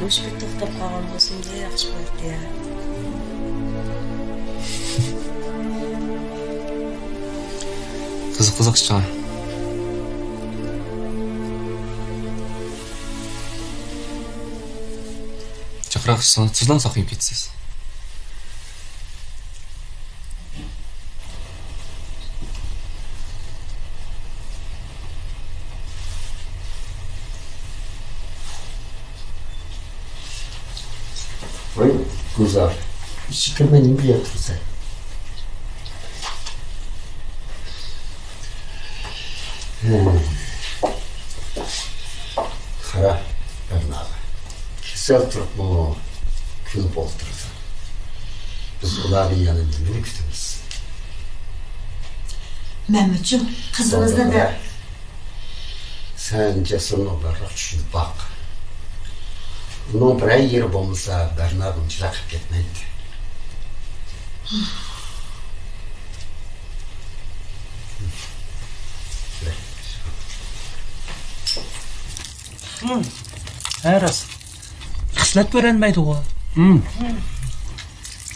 Mushkul to'xtab qolgan bo'lsa yaxshi bo'ldi. Qiziq chiqar. Chaqroq sizdan saqlayib ketsiz. Ой, Guzar. Şikayetini bir yatırsa. Qara, Bernard. Kesel turib bu kulib o'tirdi. Biz ularning yanında nima kutamiz? Mahmudjon, qizimizni da sen Jasurni barroq tushunib boq. Uning bir yeri bo'lmasa, Bernard unchalik ketmaydi. Haras. Xislat ko'rinmaydi u.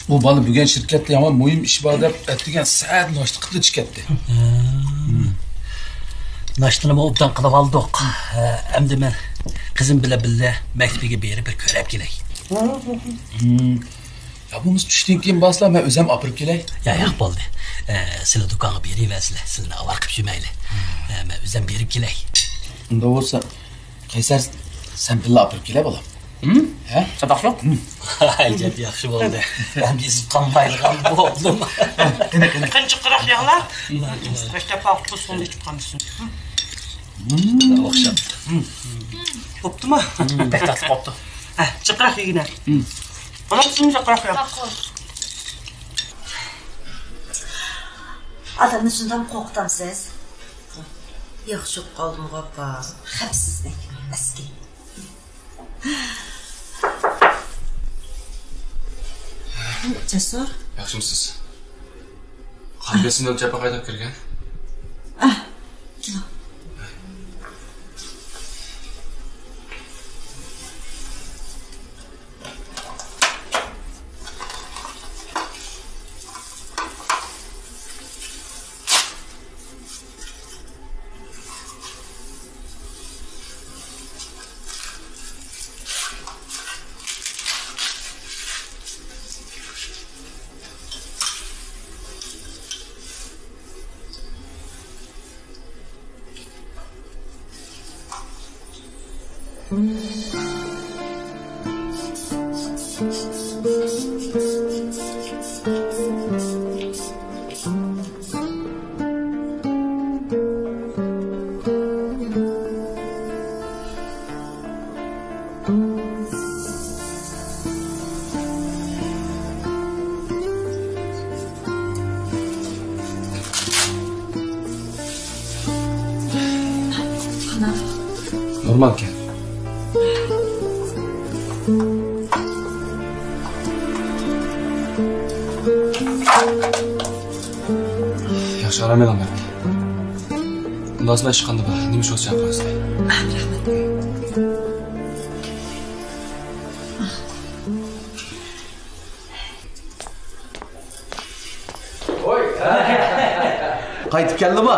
Bu bola bugun shirkatda yomon muhim ish bor deb aytgan saat noshta qilib chiqyapti. Nashtani obdan qilib oldik. Endi men qizim bilan birga maktabiga berib bir ko'rib kelay. Ya bunimiz tushdan keyin boslar, men o'zim olib kelay. Yo'q bo'ldi. Sizlar do'konga beraversizlar. Sizlarni avval qilib yurmayli. Men o'zim berib kelay. Unda bo'lsa, Qaysar sen birga olib kelay bolam. Ha? Sadoq yo'q? Ajab yaxshi bo'ldi. Men biz qolmaydigan bo'ldim. Qancha qiroq yog'lar? Qashta paq qusunda ichib qolmisan. O'xshab. Bo'ptimi? Bektat qopti. Chiqroq yegina. Olamsizmi chiqroq yo'q? adamni shundan qo'rqitamsiz. Yaxshi qoldim g'opa. Xavfsizlik, eski. Jasur. Yaxshimisiz? Qalbasini o'lchab qaytib kirgan. Kilo. Normal ekan. Yaxshi aramayman men. Bundan sonra chiqqanda bor. Nima shu chaqirasiz? Qaytib keldimi?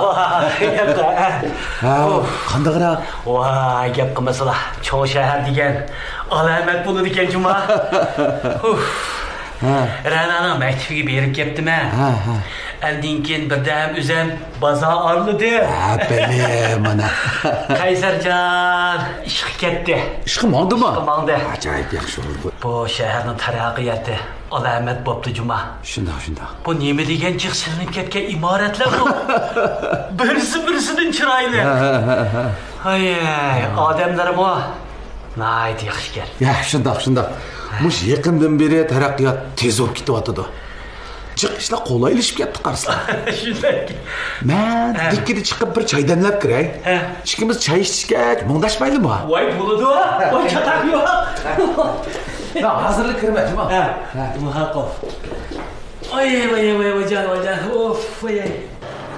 Qanday qara? Voy, gap qilmasalar. Cho'ng shahar degan alamat bo'ladi ekan juma. Ranani maktabiga berib ketdim-a. Andan keyin birdam o'zim bozor oldi. Bele mana. Qaysarjon, ishga ketdi. Ishga mondimi? Mondi. Ajoyib yaxshi bo'ldi. Bu shaharning taraqqiyoti alamat bo'pti juma. Shundoq. Bu nima degan chiqshirinib ketgan imoratlar bu. Birisidan chiroyli. Ay, odamlar bu. Nayt yaxshi kel. Ya, shundoq. Mush yaqindan beri taraqqiyot tez bo'lib ketyapti. Chiqishlar qolaylashib ketdi qarslar. Shunday. Men dikkida chiqib bir choy damlab kiray. Ikkimiz choy ichishgach, mungdashmaydimi? Voy, bo'ladi. Voy, chataq yo'q. Na, hozirlik kirma, juma. Muhaqqaq. Voy, jon. Of, voy.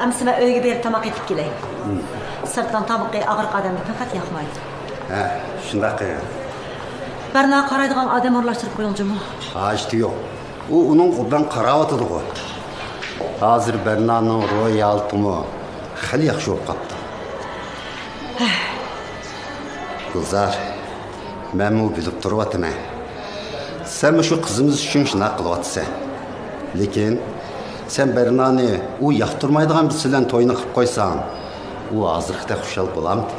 Amsa men uyga berib tomoq yetib kelay. Sirtdan tomoqqa og'ir qadamga faqat yoqmaydi. Shundoq. Berna qaraydigan adam orlaştırıp koyulcum. Işte yok. O onun qurdan qarawatıdı o. Hazır Berna'nın ro'yi altımı xali yaxshi bo'lib qapti. Gulzar, men bu bilib turibman. Sen shu qizimiz uchun shunday qilyapsan. Lekin sen Berna'ni u yoqtirmaydigan birisi bilan to'yini qilib qo'ysang, u hozirda xushal bo'lamdi.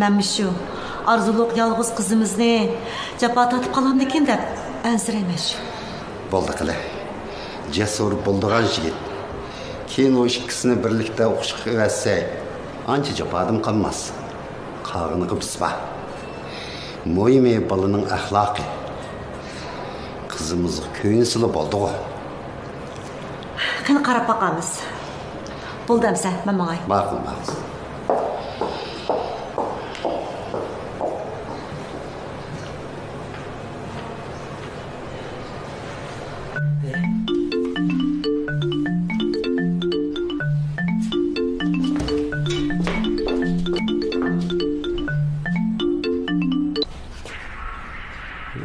Men shu arzuluq yolg'iz qizimizni jafo tatib qolamdikin deb ansirayman shu. Bo'ldi qile. Cesur bo'ldigan yigit. Keyin o ikkisini birlikda o'qishga qilsak, ancha jafodim qolmas. Qag'ini qilsba. Muhimi balaning axloqi. Qizimiz ko'yinsili bo'ldi-ku. Qani qarab boqamiz. Bo'ldimsa, men ma'qul. Ma'qul.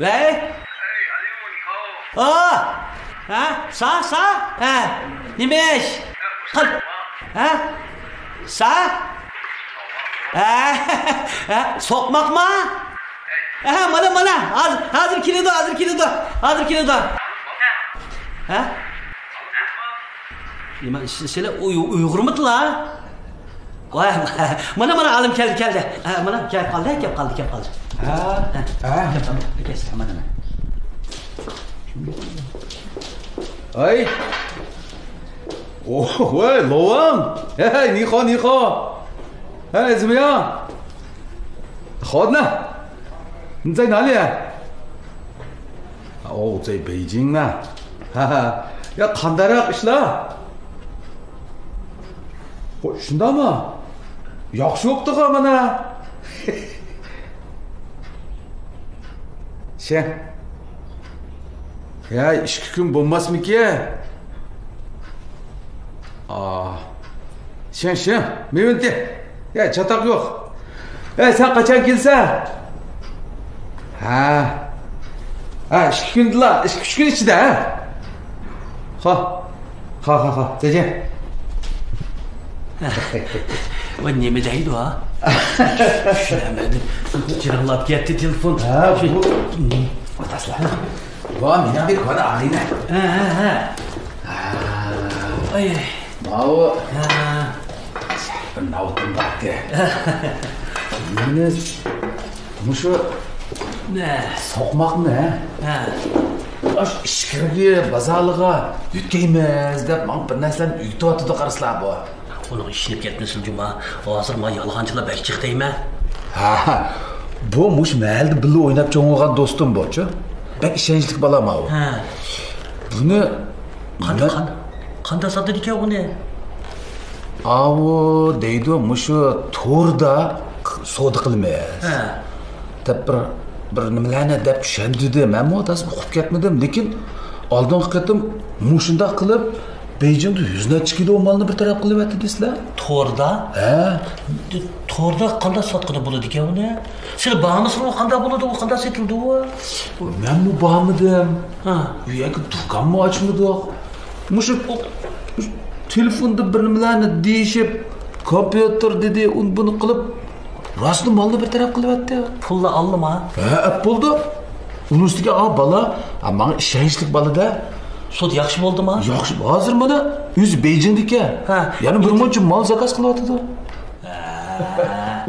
Vay? Ha? Sağ? Ha? Neymiş? Kal. Ha? Sağ? Ha? Sokmak mı? Ha, mana. Hazır kilidi. Ha? Nima, sizlar Uyg'ur mutla? Vay, mana alim keldi. Ha, mana kelib qoldi. Ha. Kes, mana. Ay. Oh,喂，老王，哎，你好，哎，怎么样？好呢。你在哪里？哦，在北京呢。哈哈，要qandaroq ishlar? Shundami? Yaxshi o'qdi-ku mana. Sen. Ya, 2 kun bo'lmasmikin? Sen, mevindi. Ya, chatoq yo'q. Sen qachon kelsan? Ha, 2 kundilar, 2 kun ichida, ha? Ha,再见. Va nima deydi ha? Tushunamadim. Jiringlab ketdi telefon. Ha, bu otaslar. Va, meni bir kona ag'ina. Ha. Ay. Mau. Bir navtim bakti. Meni mushu ne? Soqmoqni, ha? Ishqirga, bazaliga yutkaymiz deb men bir narsalarni uyutyotdi qaraslar bu. Onun işinib ketmesin Cuma. Hozir men yolg'onchilar bak chiqdayman. Ha, bu mush mahalda birga o'ynab cho'ng'igan do'stim bu-chi. Bak ishonchli bolam u. Ha. Buni qanday sotdi ekan uni? Avu deydi mushu to'rda savdo qilmaymiz. Ha. Deb bir nimalarni deb tushundim. Men o'tasini o'qib ketmadim, lekin oldingi qatim mushunda qilib Beijingda 100 kilo malni bir taraf qilib atdi desizlar. To'rda? Ha. To'rda qanday sotqini bo'ladi ekan uni? Siz bormisizmi? Qanday bo'ladi u? Qanday sotildi u? Men bu bormidim. Ha. Uyga do'konmi ochmadik. Mushu telefonda bir nimalarni deyishib, kompyuter dedi, buni qilib rostni malni bir taraf qilib atdi. Pulni oldimi? Ha, bo'ldi. Uning ustiga bola, men ishonchli bolada. Sud yaxshi bo'ldimi? Yaxshi. Hozir mana o'zi Beijingdiki. Ha. Ya'ni bir muncha mal zakaz qilyapti.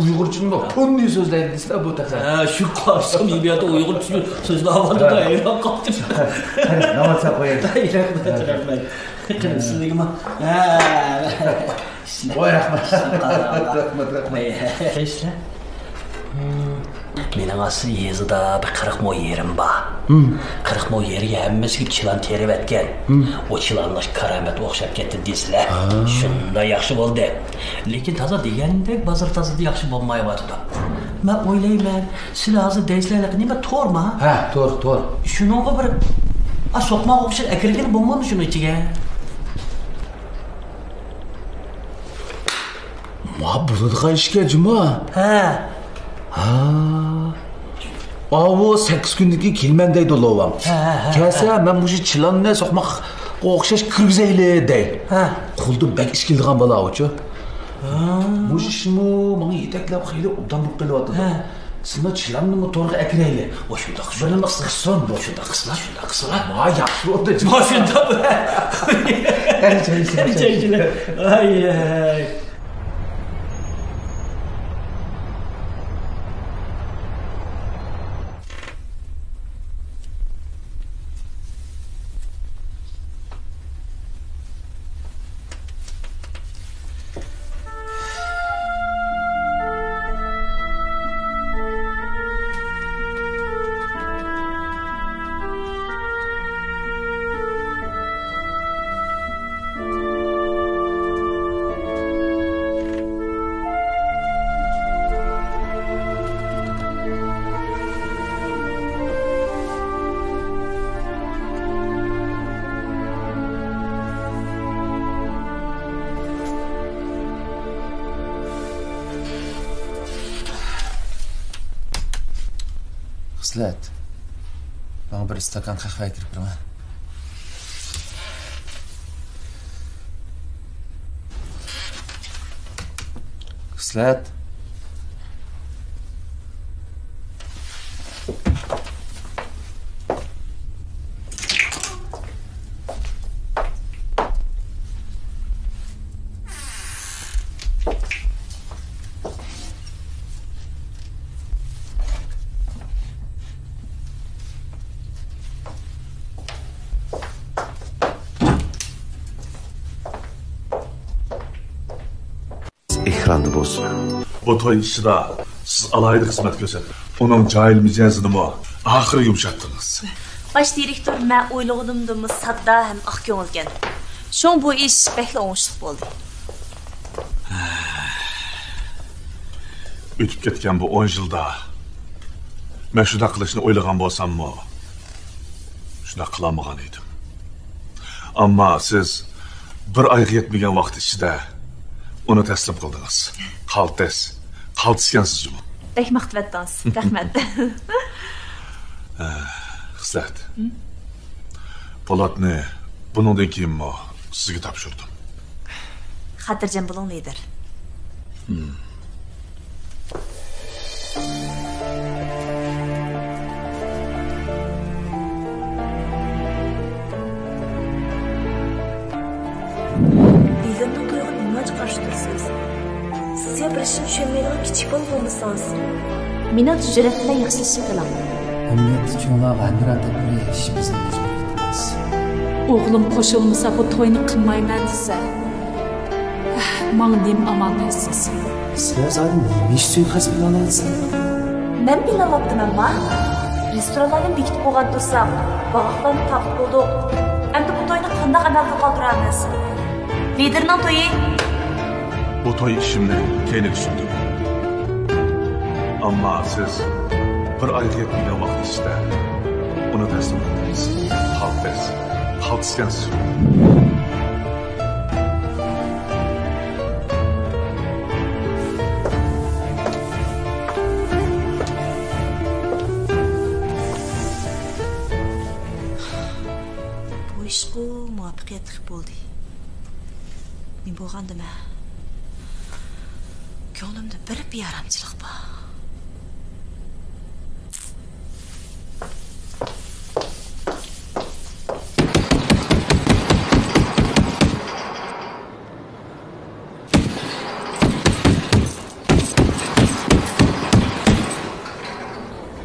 Uyg'urchini ko'ndi so'zlaydi desizlar bu taqa. Ha, shu qarsam yibiyat Uyg'urcha so'zlayapti da aylanib qoldim. Namatsa qo'ying. Rahmat. Qilsizligimi? Ha. Voy rahmat. Rahmat. Keysizlar? Mening asli yezida bir 40 mo yerim bor. 40 mo yeriga hammasiga chilan terib atgan. O chilanlash karamat o'xshab ketdi desizlar. Shunda yaxshi bo'ldi. Lekin toza degandek bozor tozada yaxshi bo'lmayapti. Men o'ylayman, sizlar hozir deysizlar nima to'rmi? Ha, to'r. Shuningga bir so'qmoq o'xshab akirgan bo'lmadi shuni ichiga. Ma bo'ladigan ishga Juma. Ha. Avu 8 gündeki kelmen deydi lovam. Kelse ben bu çılanına sokmak okşaş kırgızeyli dey. Kuldu bek işkildiğen bala oçu. Bu işimi bana yeteklep xeyli obdan bu kılıvadı. Sına çılanını motorga ekreyle. O şunda böyle nasıl kısın? O şunda kısla. Vay yaxşı oldu. O şunda bu. Ay. Xislat. Bana bir stakan kahve getirip durma. Xislat. Ekranda bolsun. Bu toy işida siz alaydı hizmet gösterdi. Onun cahil mizajını mı ahırı yumuşattınız. Baş direktör mən oylağınımdımı sadda hem ak köngülgen. Şoň bu iş bekle oňuşlyk boldy. Ötüp ketken bu 10 yılda ben şuna kılışını oylagan bolsam mı? Şuna kılamagan edim. Ama siz bir ayga yetmegen vaqt içinde onu teslim kıldınız. Kaltıskensiz cümle. Bek maqtvatdans. Rahmet. Xislat. Polatni bundan keyin mi sizga topshirdim. Xatirjam bo'ling lider. Liderning to'yga nima qarshi tursiz? Sizga bir ishni tushunmaydigan kichik bola bo'lmasangiz. Meni tijorat bilan yaxshilashib qilaman. Emniyet çoğunluğa Andra'da bir işimizin mecburiyetimiz. Oğlum koşulmasa bu toyunu kılmayman dese. Mağdim aman nesiz. Sizler zaten ne suikast planlarsın? Ben planlaptım ama. Restoranlardan bekitip koygan tursam, bağıqlarını taqib bolduq. Endi bu toyni qandaq amalga qoldiramiz? Liderning to'yi. Bu toy işimni keyin düşündüm. Ama siz bir ayga yetmegen vaqt ichida uni taslim qildingiz. Kaltıskensiz. Bu ish muvaffaqiyatli bo'ldi. Men bo'lgandima? Ko'nglimda bir bearamchilik bor.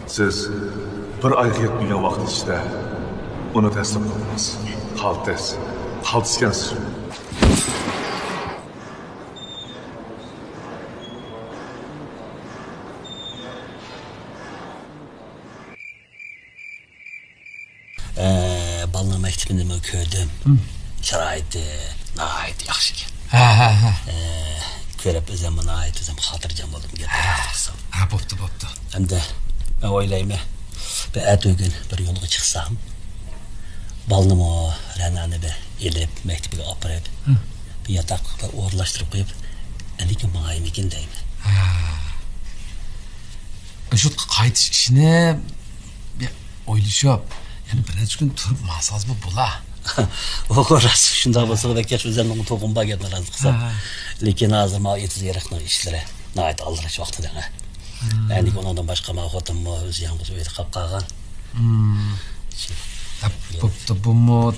Siz bir ayga yetmegen vaqt ichida uni taslim qildingiz. Kaltıskensiz. Balna mektebinde mi köydüm? Çaraydı, nahaydı yaxşı ekan. Ha. Körep özüm bana ait özüm hatırcam oldum getirdim. Ha, boptu. Hem de ben oylayayım bir ertögün bir yolga çıksam balnımı o renanı bir elip mektebine aparıp bir yatakla uğurlaştırıp koyup endiki mağayım ikin deyim. Şu qaytish ishini o'ylashib, yana bir necha kun turib masazmi bo'la. O'g'ri rost shunday bo'lsa da kecha o'zimning to'g'im bo'lgan rost qilsam. Lekin hozir ma etiz yeriqning ishlari nayt aldirish vaqtida. Endi ondan boshqa ma xotinmi o'zi yalnız uyda qolib qolgan. Bo'pti,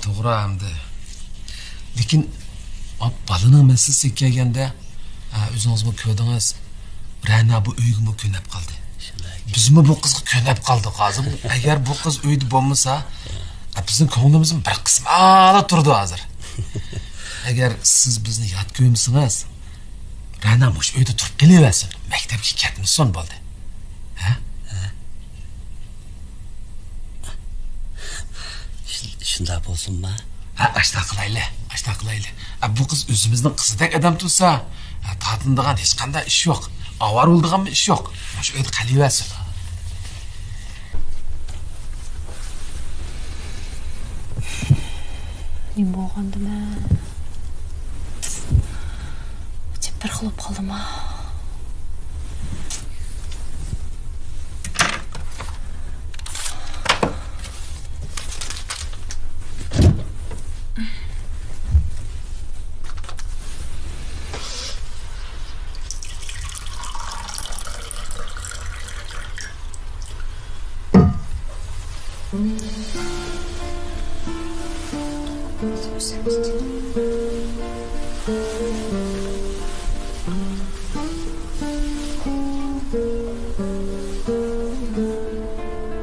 to'g'ri hamda. Lekin balaning masalasi kelganda o'zingizmi ko'rdingiz, Rana bu uyga ko'nab qoldi. Bizmi bu qizga ko'nab qoldik hozir. Agar bu qiz uyda bo'lmasa, bizning ko'nglimizning bir qismi ala turdi hozir. Agar siz bizni yod ko'msangiz, Rana mush uyda turib kelaversin. Maktabga ketmasin bo'ldi. Ha? Shunday bo'lsinmi? Ashta qilayli. Bu qiz o'zimizning qizidek odam tursa, tatindigan hech qanday ish yo'q. Avar bo'ldigan ish yo'q. Shu yerda qalaversin. Nima bo'lgandimi? Ichim bir xilib qoldimi?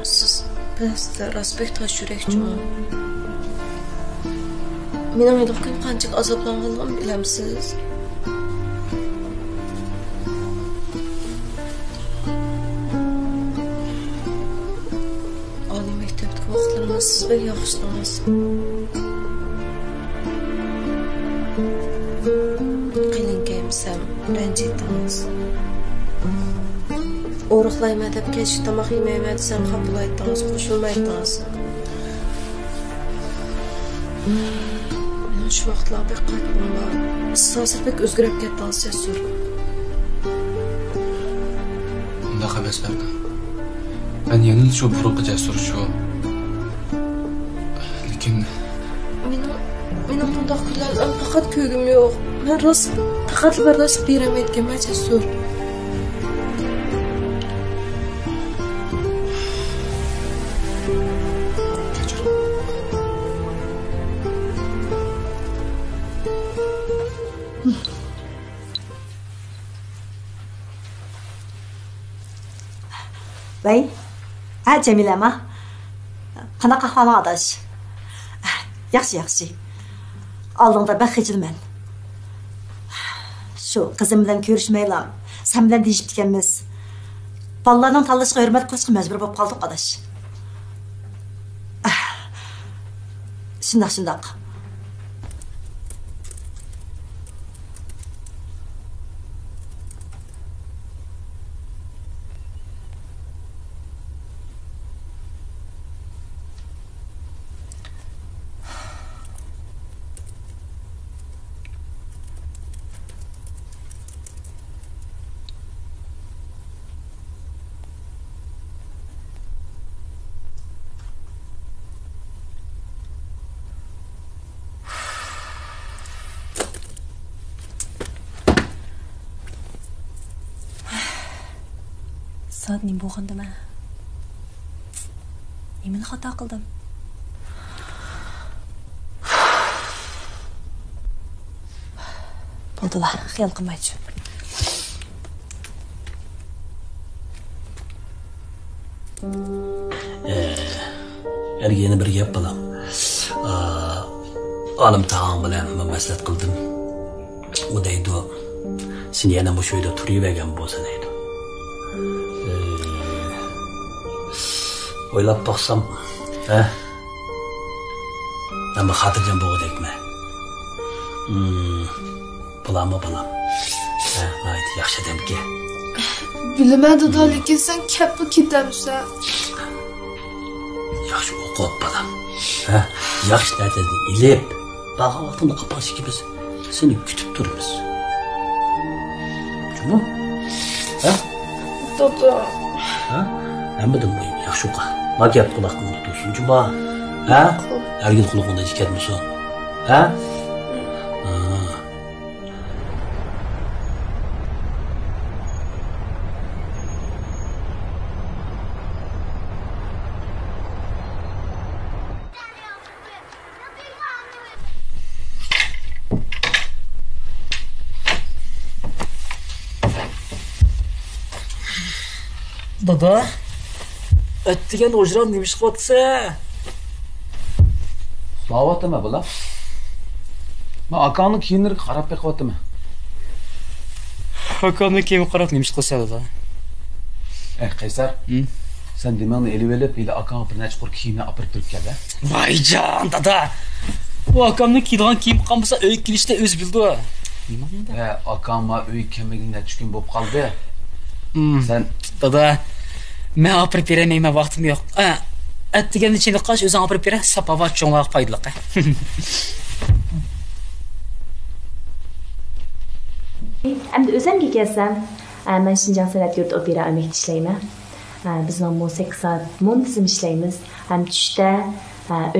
Siz bizde Rasbek taş yürekçimi. Mening aylıqdan qancha azoblanganligimni bilamsiz? Oliy maktabdagi vaqtlarimda siz bek yaxshidingiz. Qiynalsam, ranjitdingiz. O'riqlayman deb kechki tomoq yemayman desam qabul aytdingiz, qo'shilmaydingiz. Şu vaqtlar bek qalbim bor. Siz bek o'zgarib ketdingiz, Jasur. Undoq emas Barka. Men yana shu burunqi Jasur shu. Lekin mening bundoq kunlardan faqat ko'gim yo'q. Men rost faqat bardosh beramayotganman, Jasur. Vay, Cemile ma. Qanaqa ahvoling adash? Yaxshi. Oldingda bak xijilman. Shu qizim bilan ko'rishmaylam. Sen bilan deyishib ekanmiz. Balalarning tanlashiga hurmat qilishga majbur bo'lib qoldik adash. Shundoq. Saat nima bo'lgandimi? Nimani xato qildim? Bo'ldilar, xiyol qilmaychi. Yana bir gap bilan. Olim tag'am bilan maslahat qildim. U deydi, sen yana bu uyda turavergan bo'lsa deydi. O'ylab boqsam, nima xotirjam bo'g'dekmi? Balam. Haydi, yaxshi demki. Bilmadi da, lekin sen kapni ketamsan. Yaxshi o'qib balam. Yaxshi ta'tilda ilib, bag'a oltini qapashiki biz seni kutib turibmiz. Shumi? Dodo. Ha? Hammadan muhim yaxshi o'qa. Ma gap quloq qilib tursin, juma. Ha? Ergin qulog'ingda ekanmisan. Ha? Dada, öttigen ojuran demiş kıvatsa. Uxlayaptimi bular? Men akamning kiyimlariga qarab beqyaptimi? Akamning kiyimi qarab demiş kılsa dada. Qaysar. Sen demangni elib elib, ila akam bir necha qur kiyimni olib turib keldi. Vaycan dada. Bu akamning kiydigan kiyim qolmasa öy kelishda o'z bildi. Akama uy kelmagan necha kun bo'lib qoldi. Sen dada, men olib beremeyman, vaqtim yo'q. Attigan içinde qash o'zing olib bera, sapavat cho'nloq foydali. Endi o'zimga kelsam, men Shinjang san'at yurti opera amakda ishlayman. Bizning 8 soat muntazam ishlaymiz. Ham tushda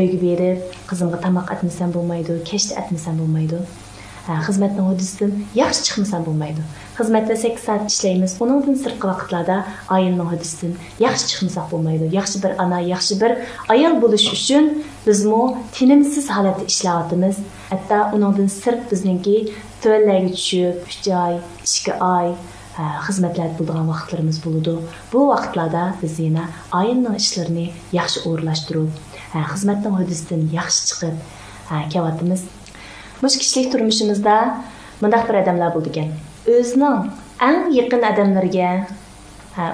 uyga berib, qizimga tamoq atmasam bo'lmaydi, kechda atmasam bo'lmaydi. Xizmatning hudisidan yaxshi chiqmasam bo'lmaydi. Xizmatda 8 soat ishlaymiz. Uningdan sirtqi vaqtlarda ayolning hudisidan yaxshi chiqmasak bo'lmaydi. Yaxshi bir ana, yaxshi bir ayol bo'lish uchun bizmo tinimsiz holatda ishlayapmiz. Hatto uningdan sirt bizningki to'llarga tushib 3 oy, 2 oy xizmatlar bo'lgan vaqtlarimiz bo'ladi. Bu vaqtlarda biz yana ayolning ishlarini yaxshi o'rlashtirib, xizmatning hudisidan yaxshi chiqib kelyapmiz. Mush kishilik turmushimizda mundaq bir odamlar bo'ldi ekan. O'zining eng yaqin odamlariga,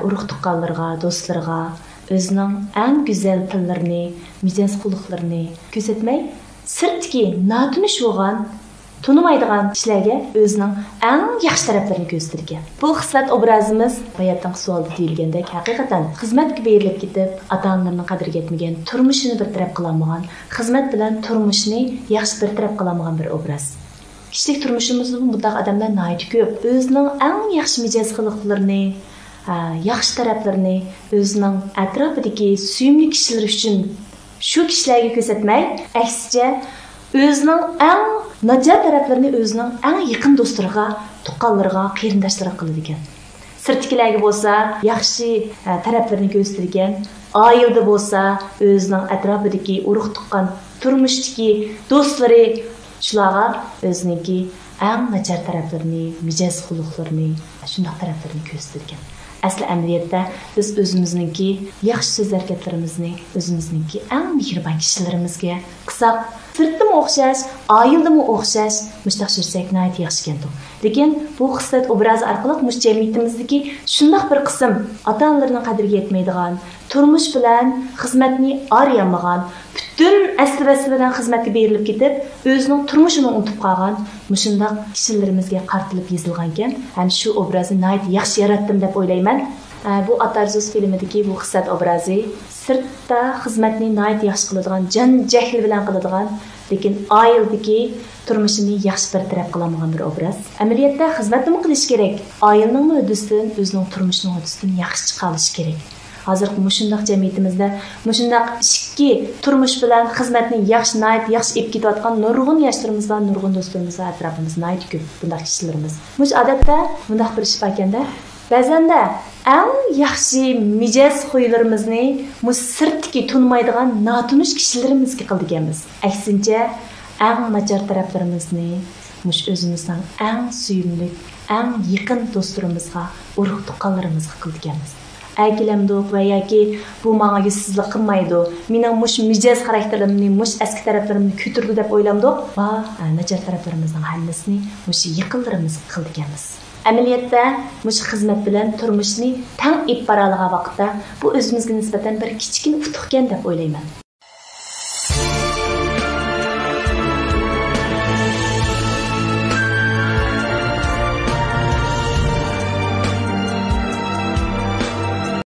urug' tuqqanlarga, do'stlarga o'zining eng go'zal tillarini, mijoz xulqlarini ko'rsatmay, sirtki notunish bo'lgan, tunimaydigan kishilarga o'zining eng yaxshi taraflarini ko'rsatgan. Bu xislat obrazimiz hayotdan suolda deyilgandek, haqiqatan xizmatga berilib ketib, ota-onalarning qadriga yetmagan, turmushini bir taraf qilamagan, xizmat bilan turmushni yaxshi bir taraf qilamagan bir obraz. Kishilik turmushimizda bunday odamlar nihoyat ko'p. O'zining eng yaxshi mijoz xulqlarini, yaxshi taraflarini o'zining atrofidagi suyimli kishilar uchun shu kishilarga ko'rsatmay, aksicha o'zining eng najot taraflarini o'zining eng yaqin do'stlariga, tuqqanlariga, qarindoshlariga qiladi ekan. Sirtkilarga bo'lsa, yaxshi taraflarini ko'rsatgan, oilada bo'lsa, o'zining atrofidagi urug' tuqqan, turmushdagi do'stlari shularga o'ziningki eng najot taraflarini, mijoz xulqlarini, shunday taraflarini ko'rsatgan. Asli amaliyotda biz o'zimizningki yaxshi so'z-harakatlarimizni o'zimizningki eng mehribon kishilarimizga qilsak, sirtdimi o'xshash, oildimi o'xshash, mushtaq yursak nihoyat yaxshi ekan. Lekin bu xislat obrazi orqali mush jamiyatimizdagi shunday bir qism ota-onalarning qadriga yetmaydigan, turmush bilan xizmatni arayamagan, butun asli bilan xizmatga berilib ketib, o'zining turmushini unutib qolgan mushundaq kishilarimizga qartilib yozilgan ekan. Ham shu obrazni nihoyat yaxshi yaratdim deb o'ylayman. Bu Atarzus filmidagi bu xislat obrazi sirtda xizmatni nihoyat yaxshi qiladigan, jon-jahl bilan qiladigan, lekin oildagi turmushini yaxshi bir taraf qilamagan bir obraz. Amaliyotda xizmatni qilish kerak. Oilning hudisidan, o'zining turmushining hudisidan yaxshi chiqa olish kerak. Hozir mushundaq jamiyatimizda mushundaq ikki turmush bilan xizmatni yaxshi olib ketayotgan nurg'un yoshlarimiz va nurg'un do'stlarimiz atrofimizda nihoyat ko'p bunday kishilarimiz. Mush odatda bunday bir ish bo'lganda, ba'zanda eng yaxshi mijoz xo'ylarimizni mush sirtki tunmaydigan notunish kishilarimizga qilganmiz. Aksincha, eng nachar taraflarimizni mush o'zimizning eng suyimli, eng yaqin do'stlarimizga, urug' tuqqanlarimizga qilganmiz. Aykilamdiq va yoki bu menga yuzsizlik qilmaydi. Mening mush mijoz xarakterimni, mush eski taraflarimni ko'tirdi deb o'ylamdim va nachar taraflarimizning hammasini mush yaqinlarimizga qilganmiz. Amaliyotda mush xizmat bilan turmushni tang ib bora olgan vaqtda bu o'zimizga nisbatan bir kichkina utuqgan deb o'ylayman.